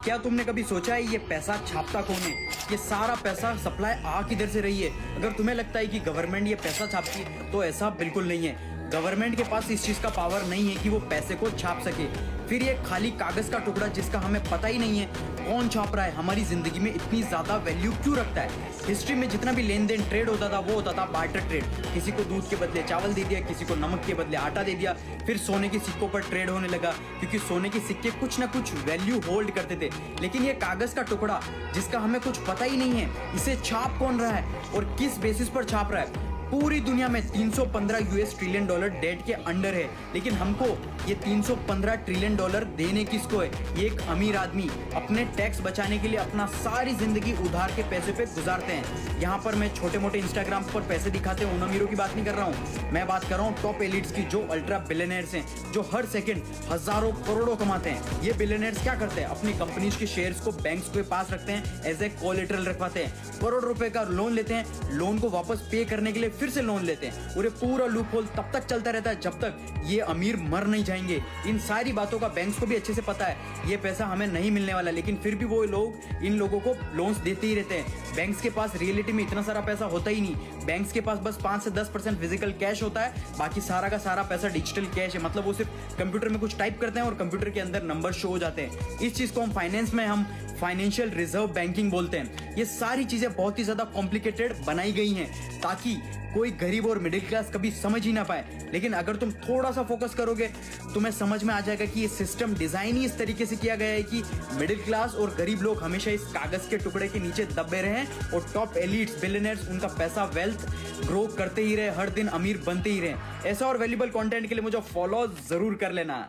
क्या तुमने कभी सोचा है ये पैसा छापता कौन है? ये सारा पैसा सप्लाई आ किधर से रही है? अगर तुम्हें लगता है कि गवर्नमेंट ये पैसा छापती है तो ऐसा बिल्कुल नहीं है। गवर्नमेंट के पास इस चीज का पावर नहीं है कि वो पैसे को छाप सके। फिर ये खाली कागज का टुकड़ा जिसका हमें पता ही नहीं है कौन छाप रहा है, हमारी जिंदगी में इतनी ज्यादा वैल्यू क्यों रखता है? हिस्ट्री में जितना भी लेन देन ट्रेड होता था वो होता था बार्टर ट्रेड। किसी को दूध के बदले चावल दे दिया, किसी को नमक के बदले आटा दे दिया। फिर सोने के सिक्कों पर ट्रेड होने लगा क्योंकि सोने के सिक्के कुछ ना कुछ वैल्यू होल्ड करते थे। लेकिन ये कागज का टुकड़ा जिसका हमें कुछ पता ही नहीं है, इसे छाप कौन रहा है और किस बेसिस पर छाप रहा है? पूरी दुनिया में 315 यूएस ट्रिलियन डॉलर डेट के अंडर है, लेकिन हमको ये 315 ट्रिलियन डॉलर देने किसको है? ये एक अमीर आदमी अपने टैक्स बचाने के लिए अपना सारी जिंदगी उधार के पैसे पे गुजारते हैं। यहाँ पर मैं छोटे मोटे इंस्टाग्राम पर पैसे दिखाते हैं उन अमीरों की बात नहीं कर रहा हूँ, मैं बात कर रहा हूँ टॉप एलिट्स की, जो अल्ट्रा बिलियनर्स हैं, जो हर सेकंड हजारों करोड़ों कमाते हैं। ये बिलियनर्स क्या करते हैं? अपनी कंपनीज के शेयर्स को बैंक्स के पास रखते हैं, एज ए कोलेटरल रखवाते हैं, करोड़ रुपए का लोन लेते हैं, लोन को वापस पे करने के लिए फिर से लोन लेते हैं और ये पूरा लूप होल तब तक चलता रहता है जब तक ये अमीर मर नहीं जाएंगे। इन सारी बातों का बैंक्स को भी अच्छे से पता है, ये पैसा हमें नहीं मिलने वाला, लेकिन फिर भी वो लोग इन लोगों को लोन्स देते ही रहते हैं। बैंक्स के पास रियलिटी में इतना सारा पैसा होता ही नहीं। बैंक्स के पास बस 5 से 10% फिजिकल कैश होता है, बाकी सारा का सारा पैसा डिजिटल कैश है। मतलब वो सिर्फ कंप्यूटर में कुछ टाइप करते हैं और कंप्यूटर के अंदर नंबर शो हो जाते हैं। इस चीज को हम फाइनेंस में हम फाइनेंशियल रिजर्व बैंकिंग बोलते हैं। ये सारी चीजें बहुत ही ज्यादा कॉम्प्लिकेटेड बनाई गई हैं ताकि कोई गरीब और मिडिल क्लास कभी समझ ही ना पाए। लेकिन अगर तुम थोड़ा सा फोकस करोगे तुम्हें समझ में आ जाएगा कि ये सिस्टम डिजाइन ही इस तरीके से किया गया है कि मिडिल क्लास और गरीब लोग हमेशा इस कागज के टुकड़े के नीचे दबे रहे और टॉप एलिट्स बिलियनर्स उनका पैसा वेल्थ ग्रो करते ही रहे, हर दिन अमीर बनते ही रहे। ऐसा और वैल्यूबल कंटेंट के लिए मुझे फॉलो जरूर कर लेना।